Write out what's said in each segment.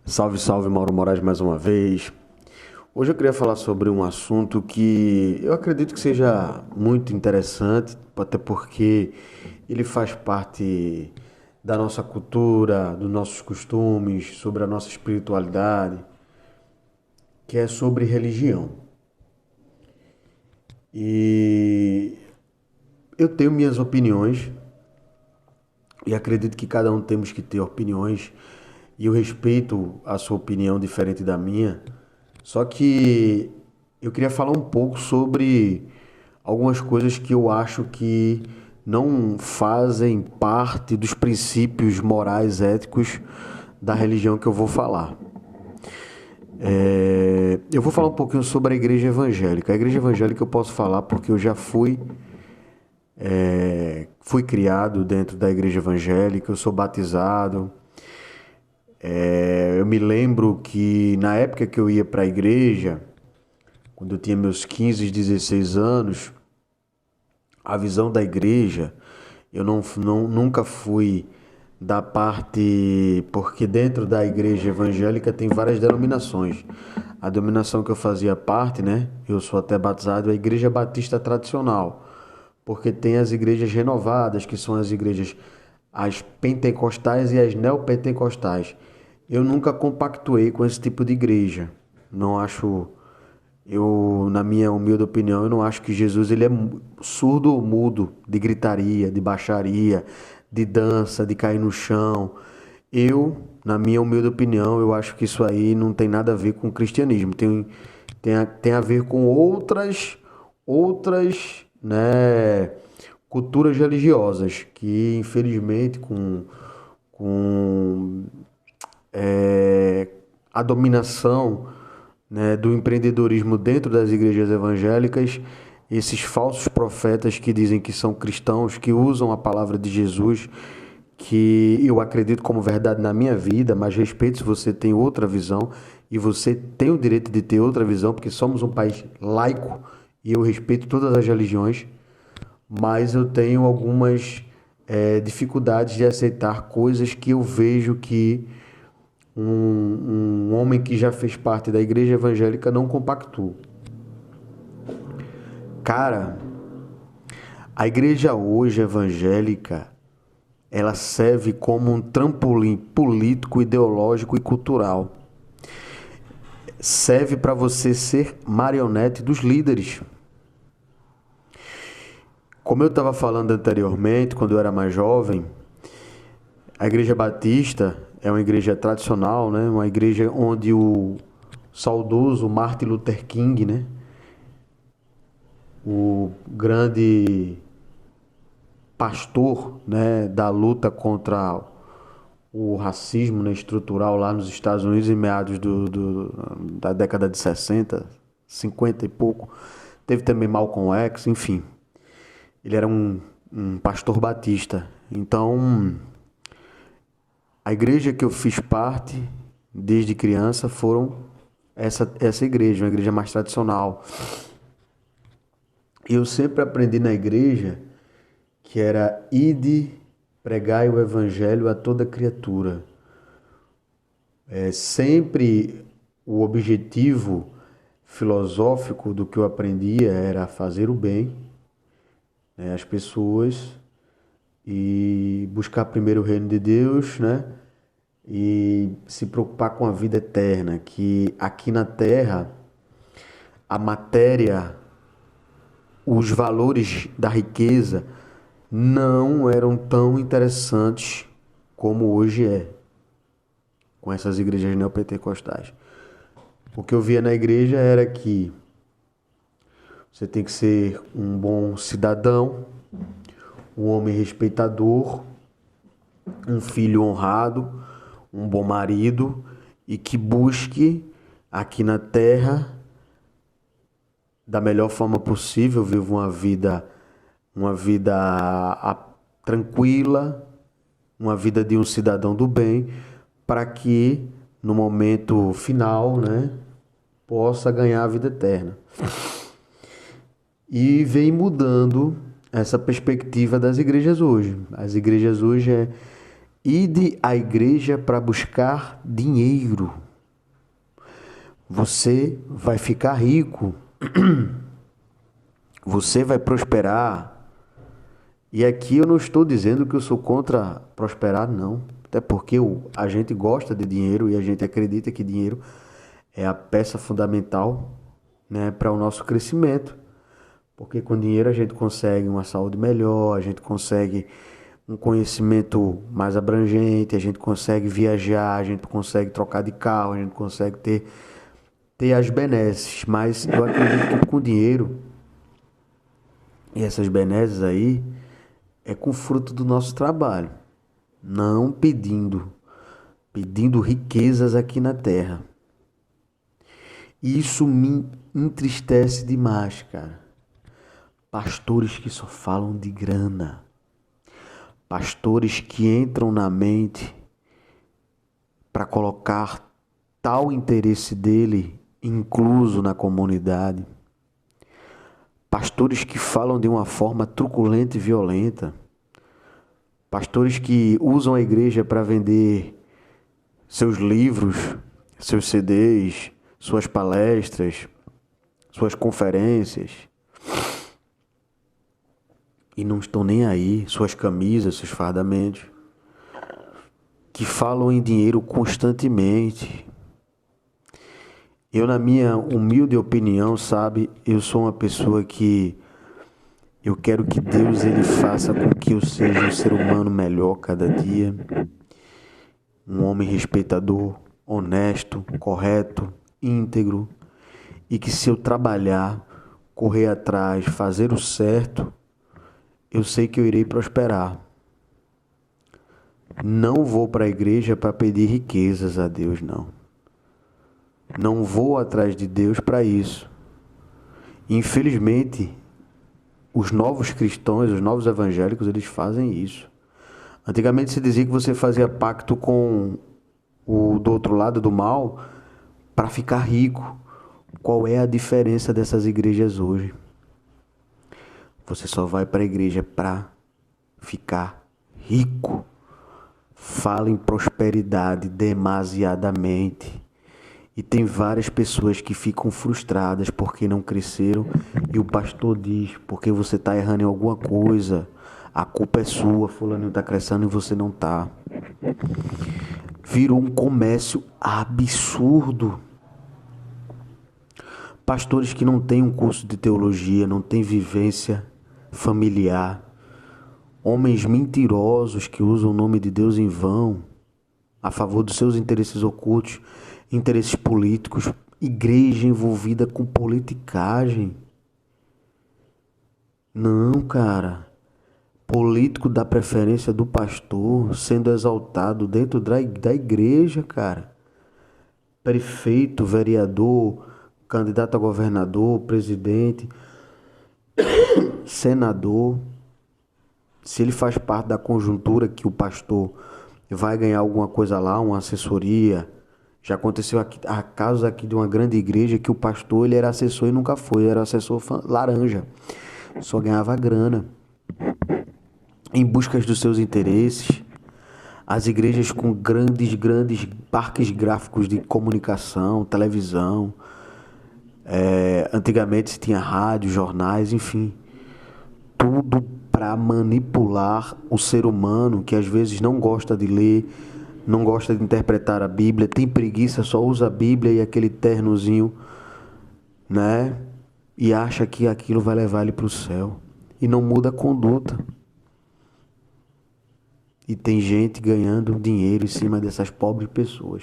Salve, salve, Mauro Moraes mais uma vez. Hoje eu queria falar sobre um assunto que eu acredito que seja muito interessante, até porque ele faz parte da nossa cultura, dos nossos costumes, sobre a nossa espiritualidade, que é sobre religião. E eu tenho minhas opiniões e acredito que cada um temos que ter opiniões e eu respeito a sua opinião diferente da minha. Só que eu queria falar um pouco sobre algumas coisas que eu acho que não fazem parte dos princípios morais éticos da religião que eu vou falar. Eu vou falar um pouquinho sobre a igreja evangélica. A igreja evangélica eu posso falar porque eu já fui criado dentro da igreja evangélica, eu sou batizado. Eu me lembro que na época que eu ia para a igreja, quando eu tinha meus 15, 16 anos, a visão da igreja, eu nunca fui da parte, porque dentro da igreja evangélica tem várias denominações. A denominação que eu fazia parte, né? Eu sou até batizado, é a Igreja Batista Tradicional, porque tem as igrejas renovadas, que são as igrejas, as pentecostais e as neopentecostais. Eu nunca compactuei com esse tipo de igreja. Não acho, na minha humilde opinião, eu não acho que Jesus ele é surdo ou mudo de gritaria, de baixaria, de dança, de cair no chão. Na minha humilde opinião, eu acho que isso aí não tem nada a ver com o cristianismo. Tem a ver com outras, né, culturas religiosas que, infelizmente, com a dominação, né, do empreendedorismo dentro das igrejas evangélicas, esses falsos profetas que dizem que são cristãos, que usam a palavra de Jesus, que eu acredito como verdade na minha vida, mas respeito se você tem outra visão e você tem o direito de ter outra visão, porque somos um país laico e eu respeito todas as religiões, mas eu tenho algumas dificuldades de aceitar coisas que eu vejo que um homem que já fez parte da igreja evangélica não compactua. Cara, a igreja hoje evangélica, ela serve como um trampolim político, ideológico e cultural. Serve para você ser marionete dos líderes. Como eu estava falando anteriormente, quando eu era mais jovem, a Igreja Batista é uma igreja tradicional, né? Uma igreja onde o saudoso Martin Luther King, né? O grande pastor, né, da luta contra o racismo, né, estrutural lá nos Estados Unidos em meados da década de 60, 50 e pouco. Teve também Malcolm X, enfim. Ele era um pastor batista. Então, a igreja que eu fiz parte desde criança foram essa igreja, uma igreja mais tradicional. Eu sempre aprendi na igreja que era ide, pregai o evangelho a toda criatura. Sempre o objetivo filosófico do que eu aprendia era fazer o bem, né, às pessoas e buscar primeiro o reino de Deus, né? E se preocupar com a vida eterna, que aqui na Terra a matéria, os valores da riqueza não eram tão interessantes como hoje é, com essas igrejas neopentecostais. O que eu via na igreja era que você tem que ser um bom cidadão, um homem respeitador, um filho honrado, um bom marido e que busque aqui na terra da melhor forma possível, viva uma vida tranquila, uma vida de um cidadão do bem, para que no momento final, né, possa ganhar a vida eterna. E vem mudando essa perspectiva das igrejas hoje. As igrejas hoje ide à igreja para buscar dinheiro. Você vai ficar rico. Você vai prosperar. E aqui eu não estou dizendo que eu sou contra prosperar, não. Até porque a gente gosta de dinheiro e a gente acredita que dinheiro é a peça fundamental, né, para o nosso crescimento. Porque com dinheiro a gente consegue uma saúde melhor, a gente consegue um conhecimento mais abrangente, a gente consegue viajar, a gente consegue trocar de carro, a gente consegue ter as benesses. Mas eu acredito que com dinheiro, e essas benesses aí, é com fruto do nosso trabalho. Não pedindo riquezas aqui na terra. E isso me entristece demais, cara. Pastores que só falam de grana. Pastores que entram na mente para colocar tal interesse dele incluso na comunidade. Pastores que falam de uma forma truculenta e violenta. Pastores que usam a igreja para vender seus livros, seus CDs, suas palestras, suas conferências. E não estão nem aí, suas camisas, seus fardamentos. Que falam em dinheiro constantemente. Eu, na minha humilde opinião, sabe, eu sou uma pessoa que eu quero que Deus ele faça com que eu seja um ser humano melhor cada dia. Um homem respeitador, honesto, correto, íntegro. E que se eu trabalhar, correr atrás, fazer o certo, eu sei que eu irei prosperar. Não vou para a igreja para pedir riquezas a Deus, não. Não vou atrás de Deus para isso. Infelizmente, os novos cristãos, os novos evangélicos, eles fazem isso. Antigamente se dizia que você fazia pacto com o do outro lado do mal para ficar rico. Qual é a diferença dessas igrejas hoje? Você só vai para a igreja para ficar rico. Fala em prosperidade demasiadamente. E tem várias pessoas que ficam frustradas porque não cresceram. E o pastor diz, porque você está errando em alguma coisa. A culpa é sua, fulano está crescendo e você não está. Virou um comércio absurdo. Pastores que não têm um curso de teologia, não têm vivência familiar. Homens mentirosos que usam o nome de Deus em vão, a favor dos seus interesses ocultos, interesses políticos, igreja envolvida com politicagem. Não, cara. Político dá preferência do pastor sendo exaltado dentro da igreja, cara. Prefeito, vereador, candidato a governador, presidente, senador. Se ele faz parte da conjuntura que o pastor vai ganhar alguma coisa lá, uma assessoria. Já aconteceu aqui, a casos aqui de uma grande igreja que o pastor ele era assessor e nunca foi, era assessor laranja, só ganhava grana, em busca dos seus interesses. As igrejas com grandes parques gráficos de comunicação, televisão, antigamente se tinha rádio, jornais, enfim, tudo para manipular o ser humano que às vezes não gosta de ler, não gosta de interpretar a Bíblia, tem preguiça, só usa a Bíblia e aquele ternozinho, né? E acha que aquilo vai levar ele para o céu. E não muda a conduta. E tem gente ganhando dinheiro em cima dessas pobres pessoas.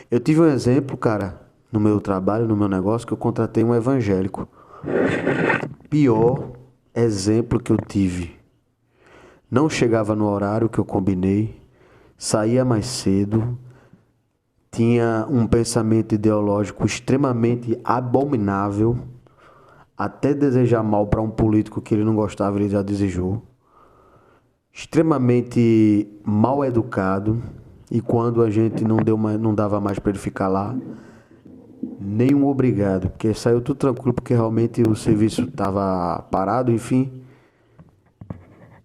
Eu tive um exemplo, cara, no meu trabalho, no meu negócio, que eu contratei um evangélico. Pior exemplo que eu tive. Não chegava no horário que eu combinei. Saía mais cedo, tinha um pensamento ideológico extremamente abominável, até desejar mal para um político que ele não gostava, ele já desejou, extremamente mal educado, e quando a gente não dava mais para ele ficar lá, nenhum obrigado, porque saiu tudo tranquilo, porque realmente o serviço estava parado, enfim,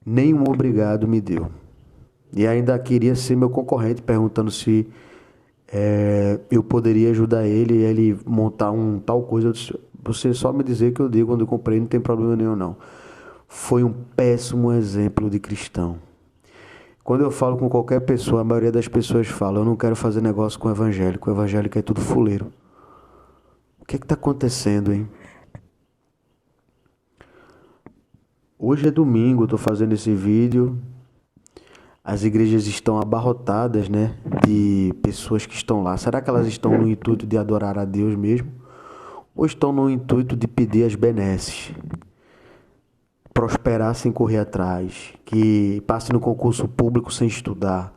nenhum obrigado me deu. E ainda queria ser meu concorrente, perguntando se eu poderia ajudar ele e ele montar um tal coisa. Eu disse, você só me dizer que eu digo quando eu comprei, não tem problema nenhum não. Foi um péssimo exemplo de cristão. Quando eu falo com qualquer pessoa, a maioria das pessoas fala, eu não quero fazer negócio com evangélico. O evangélico é tudo fuleiro. O que está acontecendo, hein? Hoje é domingo, estou fazendo esse vídeo. As igrejas estão abarrotadas, né, de pessoas que estão lá. Será que elas estão no intuito de adorar a Deus mesmo? Ou estão no intuito de pedir as benesses? Prosperar sem correr atrás, que passe no concurso público sem estudar,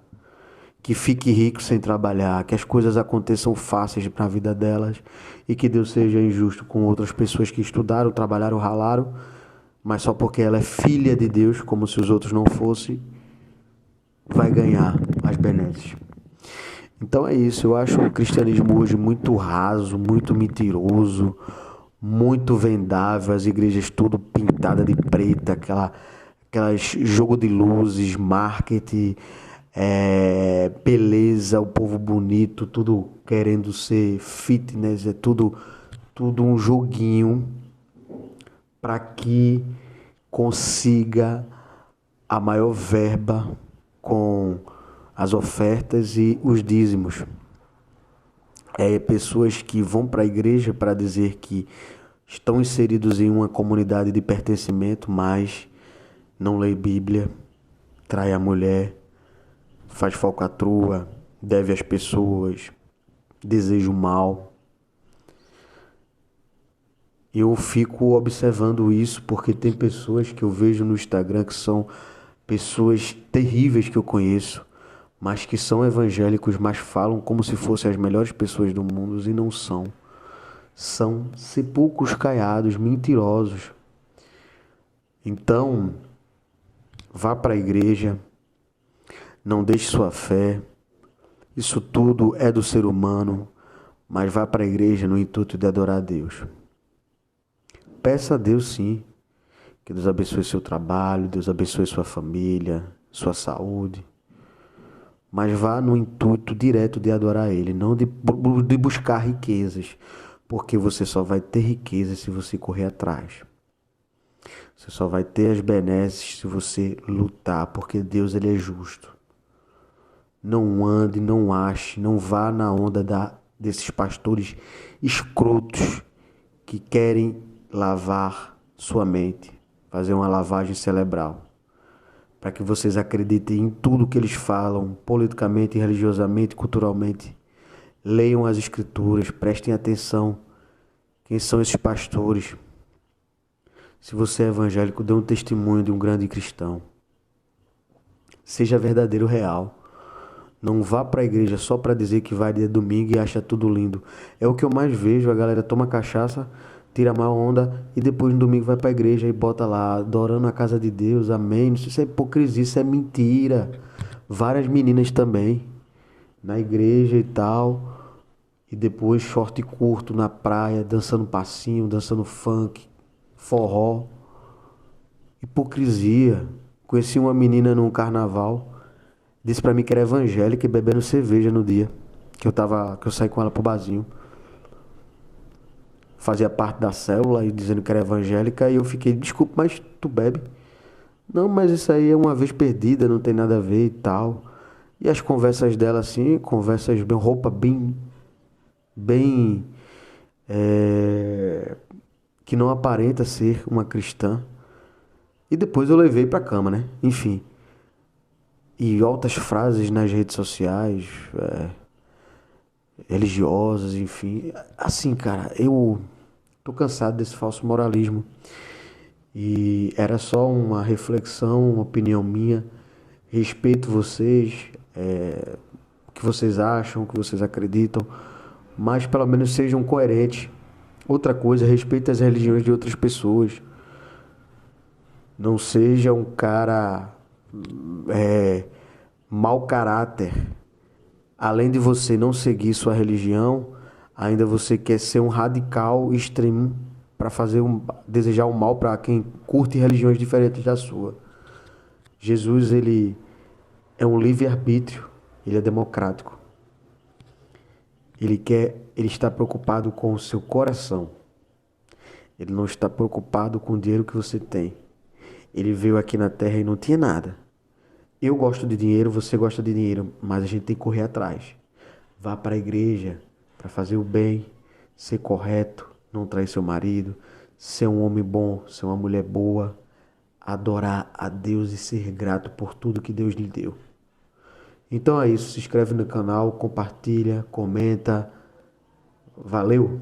que fique rico sem trabalhar, que as coisas aconteçam fáceis na vida delas e que Deus seja injusto com outras pessoas que estudaram, trabalharam, ralaram, mas só porque ela é filha de Deus, como se os outros não fossem, vai ganhar as benesses. Então é isso, eu acho o cristianismo hoje muito raso, muito mentiroso, muito vendável, as igrejas tudo pintada de preta, aquelas jogo de luzes, marketing, beleza, o povo bonito, tudo querendo ser fitness, é tudo um joguinho para que consiga a maior verba com as ofertas e os dízimos. Pessoas que vão para a igreja para dizer que estão inseridos em uma comunidade de pertencimento, mas não lê Bíblia, trai a mulher, faz falcatrua, deve às pessoas, deseja o mal. Eu fico observando isso porque tem pessoas que eu vejo no Instagram que são pessoas terríveis que eu conheço, mas que são evangélicos, mas falam como se fossem as melhores pessoas do mundo e não são. São sepulcros caiados, mentirosos. Então, vá para a igreja, não deixe sua fé. Isso tudo é do ser humano, mas vá para a igreja no intuito de adorar a Deus. Peça a Deus sim, que Deus abençoe seu trabalho, Deus abençoe sua família, sua saúde. Mas vá no intuito direto de adorar Ele, não de buscar riquezas, porque você só vai ter riquezas se você correr atrás. Você só vai ter as benesses se você lutar, porque Deus ele é justo. Não ande, não ache, não vá na onda desses pastores escrotos que querem lavar sua mente, fazer uma lavagem cerebral, para que vocês acreditem em tudo que eles falam, politicamente, religiosamente, culturalmente. Leiam as escrituras, prestem atenção. Quem são esses pastores? Se você é evangélico, dê um testemunho de um grande cristão. Seja verdadeiro, real. Não vá para a igreja só para dizer que vai dia domingo e acha tudo lindo. É o que eu mais vejo, a galera toma cachaça, tira mal onda e depois no domingo vai para a igreja e bota lá, adorando a casa de Deus, amém. Isso é hipocrisia, isso é mentira. Várias meninas também, na igreja e tal, e depois short curto na praia, dançando passinho, dançando funk, forró. Hipocrisia. Conheci uma menina num carnaval, disse pra mim que era evangélica e bebendo cerveja no dia que eu saí com ela pro barzinho. Fazia parte da célula e dizendo que era evangélica e eu fiquei, desculpa, mas tu bebe? Não, mas isso aí é uma vez perdida, não tem nada a ver e tal. E as conversas dela assim, conversas bem, roupa bem, que não aparenta ser uma cristã. E depois eu levei pra cama, né? Enfim. E altas frases nas redes sociais, religiosas, enfim. Assim, cara, eu tô cansado desse falso moralismo. E era só uma reflexão, uma opinião minha. Respeito vocês, o que vocês acham, o que vocês acreditam, mas pelo menos sejam coerentes. Outra coisa, respeite as religiões de outras pessoas. Não seja um cara mau caráter. Além de você não seguir sua religião, ainda você quer ser um radical extremo para desejar o mal para quem curte religiões diferentes da sua. Jesus, ele é um livre-arbítrio, ele é democrático. Ele está preocupado com o seu coração. Ele não está preocupado com o dinheiro que você tem. Ele veio aqui na Terra e não tinha nada. Eu gosto de dinheiro, você gosta de dinheiro, mas a gente tem que correr atrás. Vá para a igreja para fazer o bem, ser correto, não trair seu marido, ser um homem bom, ser uma mulher boa, adorar a Deus e ser grato por tudo que Deus lhe deu. Então é isso, se inscreve no canal, compartilha, comenta. Valeu!